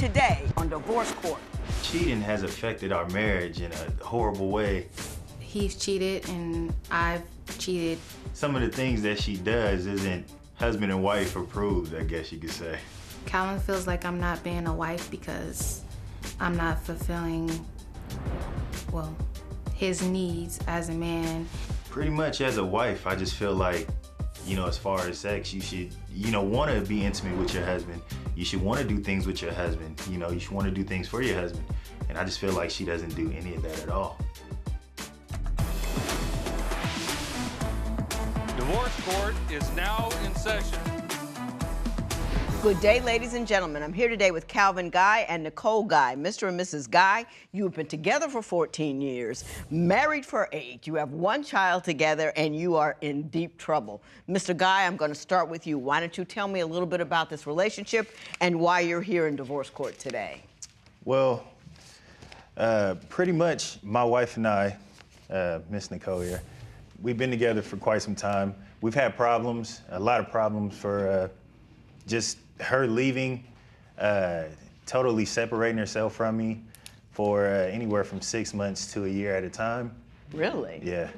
today on Divorce Court. Cheating has affected our marriage in a horrible way. He's cheated and I've cheated. Some of the things that she does isn't husband and wife approved, I guess you could say. Calvin feels like I'm not being a wife because I'm not fulfilling, well, his needs as a man. Pretty much as a wife, I just feel like, as far as sex, you should, want to be intimate with your husband. You should want to do things with your husband. You should want to do things for your husband. And I just feel like she doesn't do any of that at all. Divorce Court is now in session. Good day, ladies and gentlemen. I'm here today with Calvin Guy and Nicole Guy. Mr. and Mrs. Guy, you have been together for 14 years, married for 8. You have 1 child together, and you are in deep trouble. Mr. Guy, I'm going to start with you. Why don't you tell me a little bit about this relationship and why you're here in divorce court today? Well, pretty much my wife and I, Miss Nicole here, we've been together for quite some time. We've had problems, a lot of problems for just her leaving, totally separating herself from me for anywhere from 6 months to a year at a time. Really? Yeah,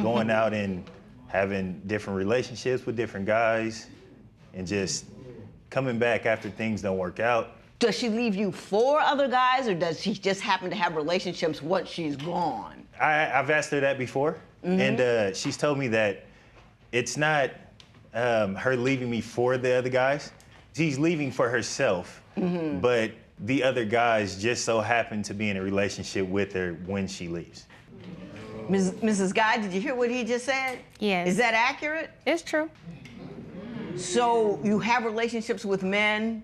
going out and having different relationships with different guys and just coming back after things don't work out. Does she leave you for other guys, or does she just happen to have relationships once she's gone? I've asked her that before, and she's told me that it's not her leaving me for the other guys. She's leaving for herself, but the other guys just so happen to be in a relationship with her when she leaves. Mrs. Guy, did you hear what he just said? Yes. Is that accurate? It's true. So you have relationships with men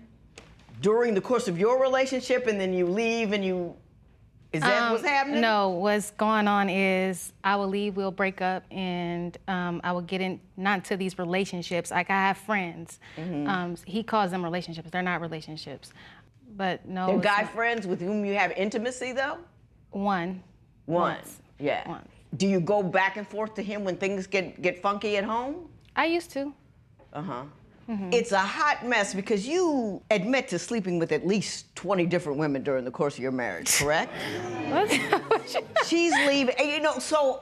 during the course of your relationship, and then you leave and you... Is that what's happening? No, what's going on is I will leave, we'll break up, and I will get not into these relationships. Like, I have friends. He calls them relationships. They're not relationships. But no. They're guy friends with whom you have intimacy, though? One. Once. Yeah. Once. Do you go back and forth to him when things get funky at home? I used to. It's a hot mess because you admit to sleeping with at least 20 different women during the course of your marriage, correct? She's leaving, and so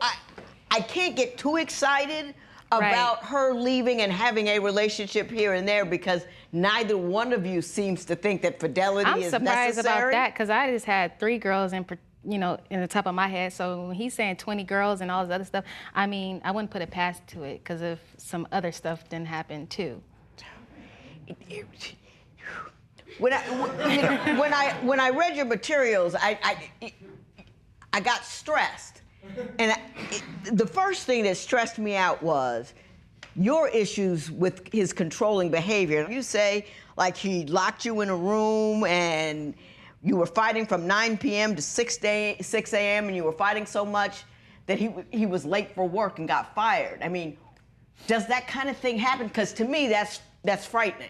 I can't get too excited about her leaving and having a relationship here and there because neither one of you seems to think that fidelity is necessary. I'm surprised about that because I just had 3 girls in the top of my head. So when he's saying 20 girls and all this other stuff, I mean, I wouldn't put it past to it because if some other stuff didn't happen too. When I read your materials, I got stressed, and the first thing that stressed me out was your issues with his controlling behavior. You say like he locked you in a room and you were fighting from 9 p.m. to 6 a.m. and you were fighting so much that he was late for work and got fired. I mean, does that kind of thing happen? Because to me, that's frightening.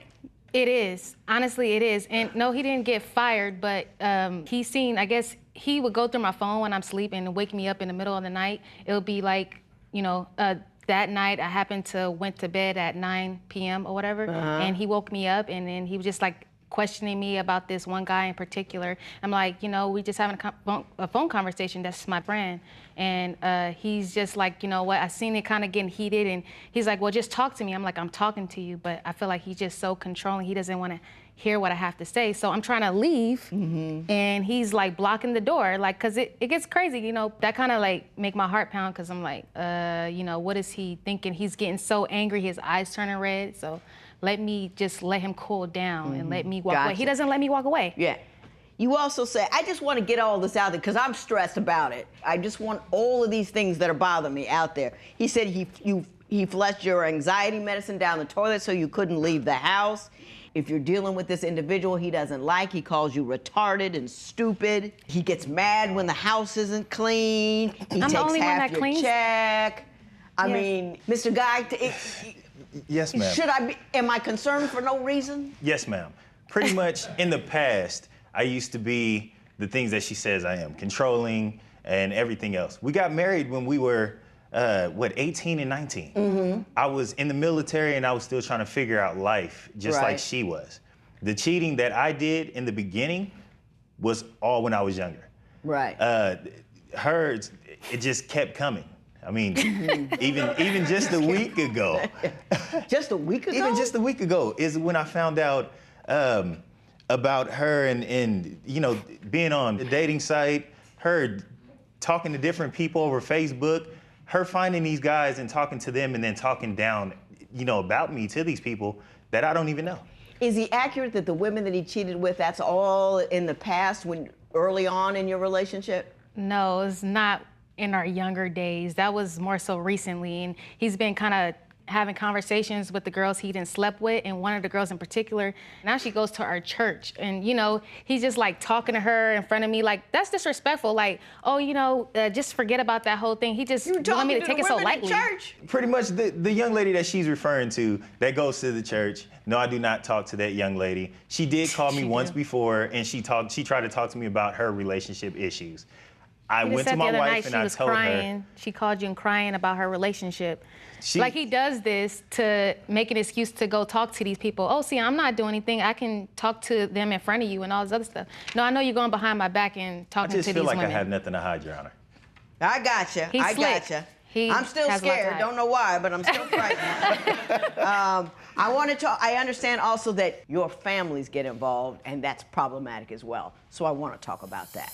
It is. Honestly, it is. And no, he didn't get fired, but he's seen, I guess, he would go through my phone when I'm sleeping and wake me up in the middle of the night. It would be like, that night I happened to went to bed at 9 p.m. or whatever, and he woke me up, and then he was just like questioning me about this one guy in particular. I'm like, we just having a phone conversation. That's my friend. And he's just like, you know what, I seen it kind of getting heated, and he's like, well, just talk to me. I'm like, I'm talking to you, but I feel like he's just so controlling. He doesn't want to hear what I have to say. So I'm trying to leave, and he's like blocking the door, like, cause it gets crazy, that kind of like make my heart pound, cause I'm like, what is he thinking? He's getting so angry, his eyes turning red. So let him cool down and let me walk away. He doesn't let me walk away. Yeah. You also say, I just want to get all this out there because I'm stressed about it. I just want all of these things that are bothering me out there. He said he flushed your anxiety medicine down the toilet so you couldn't leave the house. If you're dealing with this individual he doesn't like, he calls you retarded and stupid. He gets mad when the house isn't clean. He takes half your check. I mean, Mr. Guy, yes, ma'am. Am I concerned for no reason? Yes, ma'am. Pretty much in the past, I used to be the things that she says I am, controlling and everything else. We got married when we were, 18 and 19. I was in the military and I was still trying to figure out life just like she was. The cheating that I did in the beginning was all when I was younger. Right. Hers, it just kept coming. I mean, even just a week ago. Just a week ago? Even just a week ago is when I found out about her and you know, being on the dating site, her talking to different people over Facebook, her finding these guys and talking to them and then talking down, you know, about me to these people that I don't even know. Is he accurate that the women that he cheated with, that's all in the past, when early on in your relationship? No, it's not in our younger days. That was more so recently. And he's been kind of having conversations with the girls he didn't slept with, and one of the girls in particular, now she goes to our church. And, you know, he's just like talking to her in front of me, like, that's disrespectful. Like, oh, you know, just forget about that whole thing. He just wanted me to take it so lightly. Church? Pretty much the young lady that she's referring to that goes to the church, no, I do not talk to that young lady. She did call me once before, and she tried to talk to me about her relationship issues. I went to my wife and I told her. She called you and crying about her relationship. Like, he does this to make an excuse to go talk to these people. Oh, see, I'm not doing anything. I can talk to them in front of you and all this other stuff. No, I know you're going behind my back and talking to these women. I just feel like I have nothing to hide, Your Honor. I gotcha. I gotcha. I'm still scared. Don't know why, but I'm still frightened. I understand also that your families get involved, and that's problematic as well. So I want to talk about that.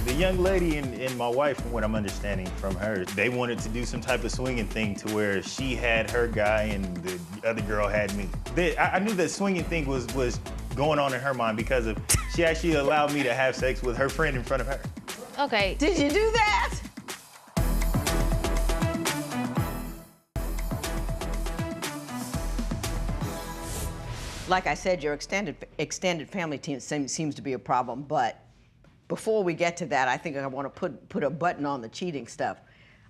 The young lady and my wife, from what I'm understanding from her, they wanted to do some type of swinging thing to where she had her guy and the other girl had me. I knew that swinging thing was going on in her mind because of she actually allowed me to have sex with her friend in front of her. Okay. Did you do that? Like I said, your extended family team seems to be a problem, but before we get to that, I think I want to put a button on the cheating stuff.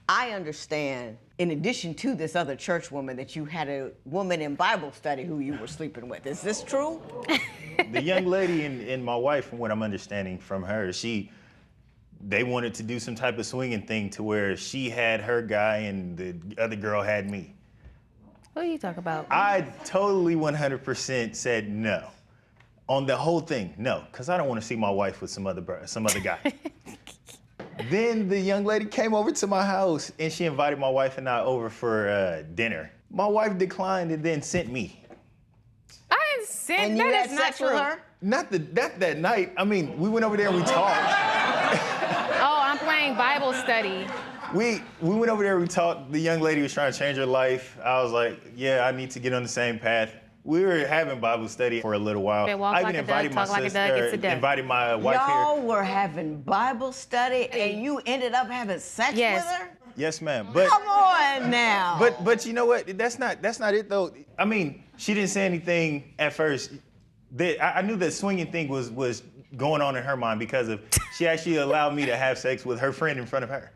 I understand, in addition to this other church woman, that you had a woman in Bible study who you were sleeping with. Is this true? The young lady and my wife, from what I'm understanding from her, they wanted to do some type of swinging thing to where she had her guy and the other girl had me. What are you talking about? I totally 100% said no. On the whole thing, no, because I don't want to see my wife with some other guy. Then the young lady came over to my house and she invited my wife and I over for dinner. My wife declined and then sent me. I didn't send. And you had sex with her? Not that night. I mean, we went over there and we talked. Oh, I'm playing Bible study. We went over there and we talked. The young lady was trying to change her life. I was like, yeah, I need to get on the same path. We were having Bible study for a little while. Okay, walk I like even a duck, invited my talk like a sister, duck, it's a duck. invited my wife Y'all here. were having Bible study and you ended up having sex with her? Yes, ma'am. But come on now. But you know what? That's not it though. I mean, she didn't say anything at first. I knew that swinging thing was going on in her mind because of she actually allowed me to have sex with her friend in front of her.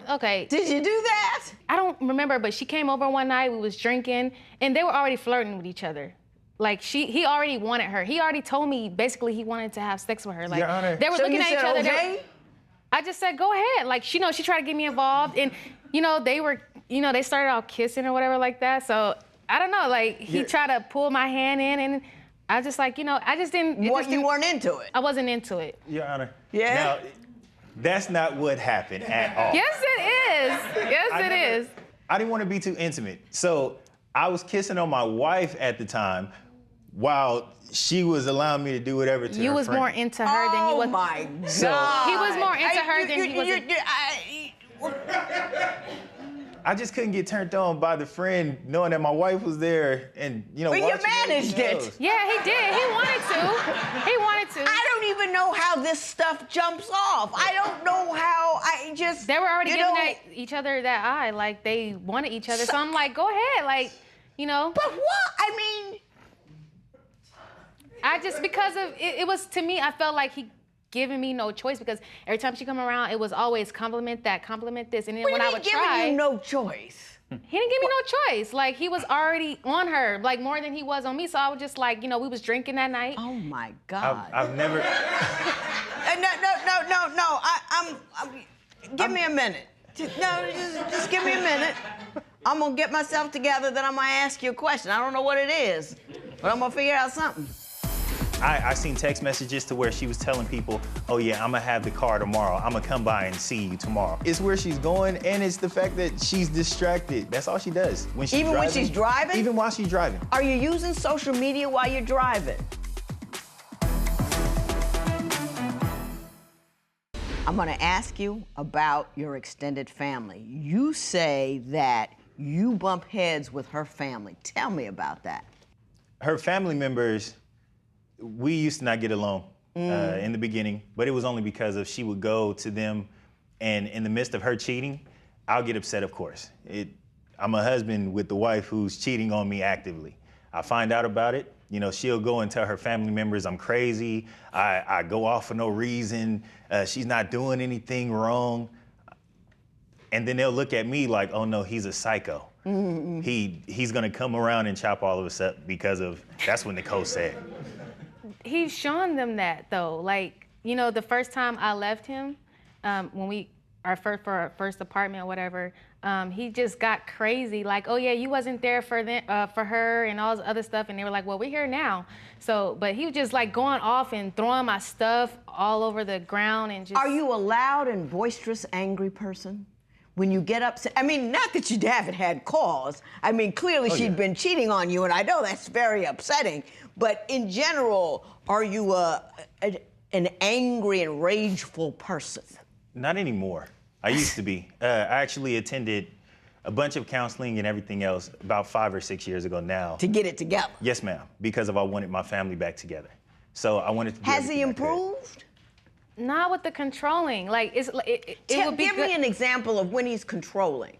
Okay. Did you do that? I don't remember, but she came over one night, we was drinking, and they were already flirting with each other. Like, he already wanted her. He already told me, basically, he wanted to have sex with her. Like, Your Honor. they were looking at each other. Okay? I just said, go ahead. Like, she tried to get me involved, and, they started out kissing or whatever like that. So, I don't know, like, he tried to pull my hand in, and I just like, I just didn't. You weren't into it? I wasn't into it. Your Honor. Yeah? Now, that's not what happened at all. Yes, it is. Yes, it is. I didn't want to be too intimate. So I was kissing on my wife at the time while she was allowing me to do whatever to her You was friend. more into her than you was. Oh, my God. So, he was more into her than he was. I just couldn't get turned on by the friend knowing that my wife was there and, Well, you watching managed everything it. else. Yeah, he did. He wanted to. He wanted to. I don't even know how this stuff jumps off. I don't know how. They were already giving each other that eye, like they wanted each other. So I'm like, go ahead, like, But what? I mean. I just, because of, it was, to me, I felt like he giving me no choice because every time she come around, it was always compliment that, compliment this. And then when I would try. Giving you no choice? He didn't give me no choice. Like, he was already on her, like, more than he was on me. So I was just like, we was drinking that night. Oh, my God. I've never. No. Give me a minute. Just give me a minute. I'm going to get myself together, then I'm going to ask you a question. I don't know what it is, but I'm going to figure out something. I seen text messages to where she was telling people, oh yeah, I'm gonna have the car tomorrow. I'm gonna come by and see you tomorrow. It's where she's going, and it's the fact that she's distracted. That's all she does. When she's Even when she's driving? Even while she's driving. Are you using social media while you're driving? I'm going to ask you about your extended family. You say that you bump heads with her family. Tell me about that. Her family members, we used to not get along in the beginning, but it was only because of she would go to them, and in the midst of her cheating, I'll get upset, of course. I'm a husband with the wife who's cheating on me actively. I find out about it. You know, she'll go and tell her family members I'm crazy. I go off for no reason. She's not doing anything wrong. And then they'll look at me like, oh no, he's a psycho. Mm-hmm. He's gonna come around and chop all of us up because of, that's what Nicole said. He's showing them that though. Like, you know, the first time I left him, when for our first apartment or whatever, he just got crazy. Like, oh yeah, you wasn't there for her and all this other stuff. And they were like, well, we're here now. So, but he was just like going off and throwing my stuff all over the ground and just. Are you a loud and boisterous, angry person? When you get upset, I mean, not that you haven't had cause. I mean, clearly she'd been cheating on you, and I know that's very upsetting. But in general, are you an angry and rageful person? Not anymore. I used to be. I actually attended a bunch of counseling and everything else about 5 or 6 years ago now. To get it together? Yes, ma'am, because I wanted my family back together. So I wanted to do Has he everything I could. improved? Not with the controlling. Like, it would be Give good. me an example of when he's controlling.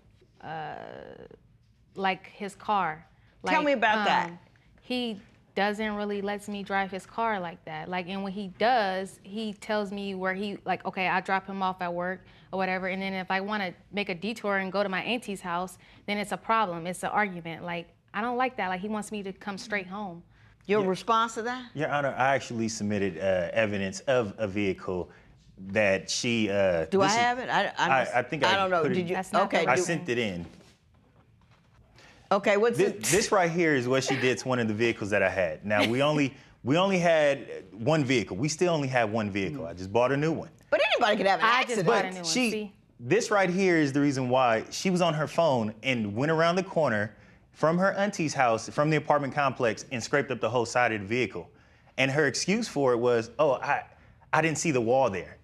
Like his car. Tell me about that. He doesn't really lets me drive his car like that. Like, and when he does, he tells me where he, like, okay, I'll drop him off at work or whatever. And then if I want to make a detour and go to my auntie's house, then it's a problem. It's an argument. Like, I don't like that. Like, he wants me to come straight home. Your response to that? Your Honor, I actually submitted evidence of a vehicle that she. Do I have it? I think I don't know. put it- Did you? That's not Okay. the I right sent it in. Okay. What's it? This right here is what she did to one of the vehicles that I had. Now we only had one vehicle. We still only have one vehicle. I just bought a new one. But anybody could have an I accident. just bought a new one. She, See? this right here is the reason why she was on her phone and went around the corner from her auntie's house, from the apartment complex, and scraped up the whole side of the vehicle. And her excuse for it was, oh, I didn't see the wall there.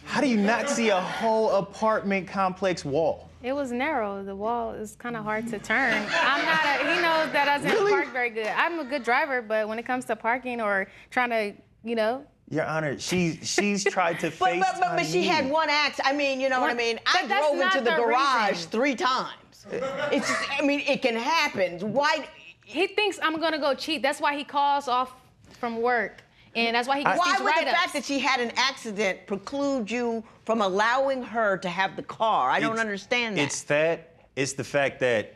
How do you not see a whole apartment complex wall? It was narrow. The wall is kind of hard to turn. He knows that I doesn't park very good. I'm a good driver, but when it comes to parking or trying to, you know. Your Honor, she's tried to FaceTime But she me. had one accident. I mean, you know what I mean? I But that's drove into not the the garage reason. 3 times. It's just, I mean, it can happen. Why? He thinks I'm gonna go cheat. That's why he calls off from work. And that's why he gets Why these would the write-ups. fact that she had an accident preclude you from allowing her to have the car? I don't understand that. It's the fact that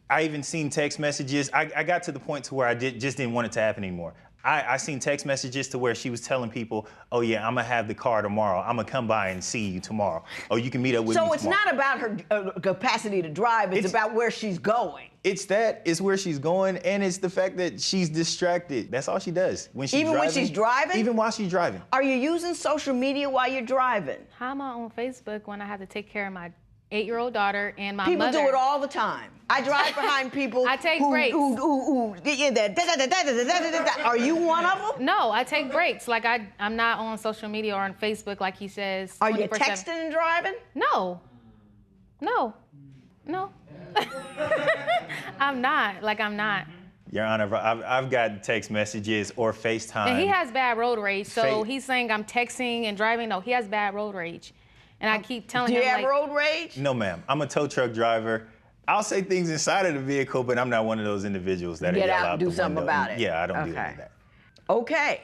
I even seen text messages. I got to the point to where I just didn't want it to happen anymore. I seen text messages to where she was telling people, oh yeah, I'm gonna have the car tomorrow. I'm gonna come by and see you tomorrow. Oh, you can meet up with me So it's tomorrow. not about her capacity to drive. It's about where she's going. It's where she's going, and it's the fact that she's distracted. That's all she does. When she's Even when she's driving? Even while she's driving. Are you using social media while you're driving? How am I on Facebook when I have to take care of my 8-year-old daughter and my People mother? do it all the time. I drive behind people. I take who, breaks. Who get that. Are you one of them? No, I take breaks. Like I'm not on social media or on Facebook like he says. Are you 24/7. texting and driving? No. I'm not. Like, I'm not. Your Honor, I've got text messages or FaceTime. And he has bad road rage, so he's saying I'm texting and driving. No, he has bad road rage. And I keep telling Do him, you have like, road rage? No, ma'am. I'm a tow truck driver. I'll say things inside of the vehicle, but I'm not one of those individuals that Get yell out and do the something window. about it. Yeah, I don't do any of that. Okay.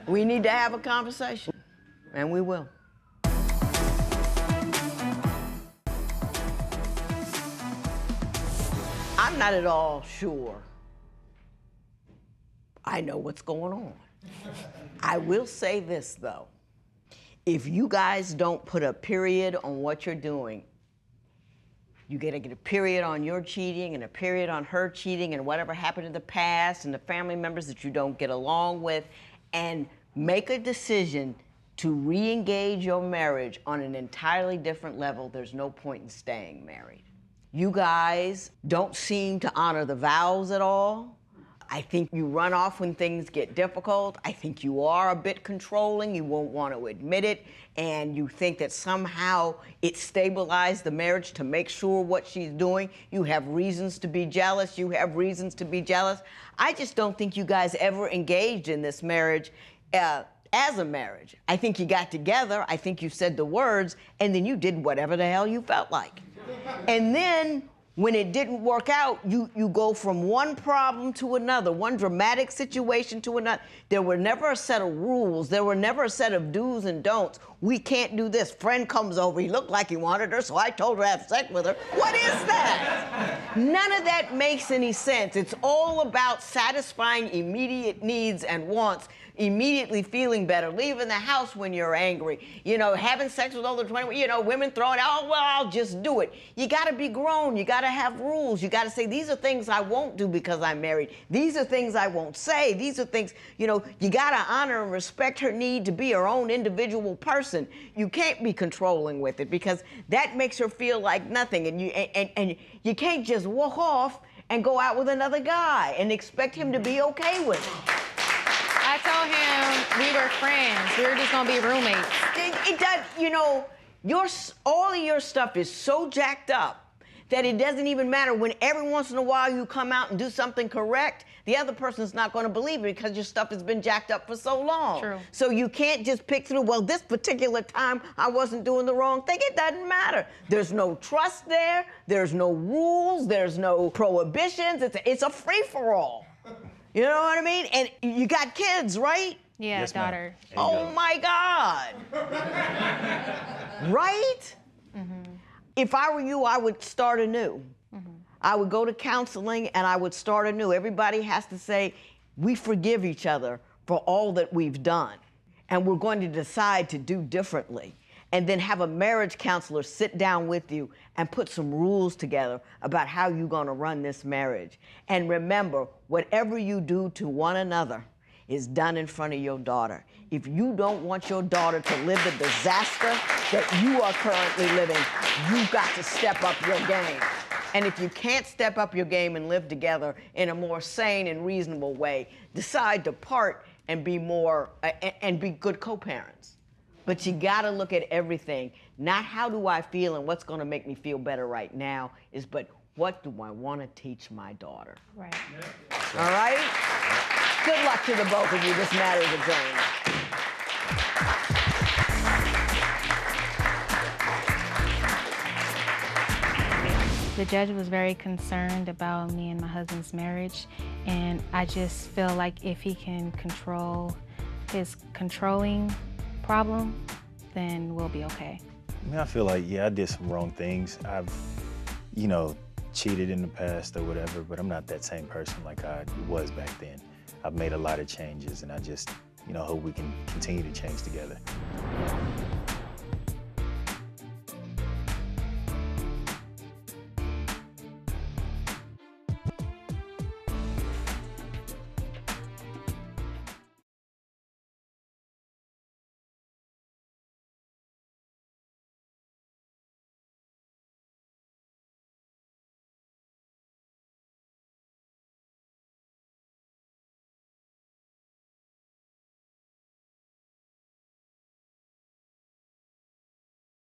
We need to have a conversation, and we will. I'm not at all sure I know what's going on. I will say this, though. If you guys don't put a period on what you're doing, You get a period on your cheating and a period on her cheating and whatever happened in the past and the family members that you don't get along with, and make a decision to re-engage your marriage on an entirely different level. There's no point in staying married. You guys don't seem to honor the vows at all. I think you run off when things get difficult. I think you are a bit controlling. You won't want to admit it. And you think that somehow it stabilized the marriage to make sure what she's doing. You have reasons to be jealous. You have reasons to be jealous. I just don't think you guys ever engaged in this marriage as a marriage. I think you got together. I think you said the words, and then you did whatever the hell you felt like. And then when it didn't work out, you go from one problem to another, one dramatic situation to another. There were never a set of rules. There were never a set of do's and don'ts. We can't do this. Friend comes over. He looked like he wanted her, so I told her to have sex with her. What is that? None of that makes any sense. It's all about satisfying immediate needs and wants, immediately feeling better, leaving the house when you're angry, having sex with older 20, women throwing out, oh, well, I'll just do it. You gotta be grown, you gotta have rules, you gotta say, these are things I won't do because I'm married. These are things I won't say. These are things, you gotta honor and respect her need to be her own individual person. You can't be controlling with it because that makes her feel like nothing, and you can't just walk off and go out with another guy and expect him to be okay with it. I told him we were friends. We were just gonna be roommates. It does, all of your stuff is so jacked up that it doesn't even matter. When every once in a while you come out and do something correct, the other person's not gonna believe it because your stuff has been jacked up for so long. True. So you can't just pick through, well, this particular time I wasn't doing the wrong thing. It doesn't matter. There's no trust there. There's no rules. There's no prohibitions. It's a free-for-all. You know what I mean? And you got kids, right? Yeah, Yes, daughter. Oh my God. Right? Mm-hmm. If I were you, I would start anew. Mm-hmm. I would go to counseling and I would start anew. Everybody has to say, we forgive each other for all that we've done. And we're going to decide to do differently. And then have a marriage counselor sit down with you and put some rules together about how you're gonna run this marriage. And remember, whatever you do to one another is done in front of your daughter. If you don't want your daughter to live the disaster that you are currently living, you've got to step up your game. And if you can't step up your game and live together in a more sane and reasonable way, decide to part and be more, and be good co-parents. But you gotta look at everything. Not how do I feel and what's gonna make me feel better right now, but what do I wanna teach my daughter? Right. All right? Good luck to the both of you. This matter is adjourned. The judge was very concerned about me and my husband's marriage, and I just feel like if he can control his controlling problem, then we'll be okay. I feel like, I did some wrong things. I've, cheated in the past or whatever, but I'm not that same person like I was back then. I've made a lot of changes, and I just, hope we can continue to change together.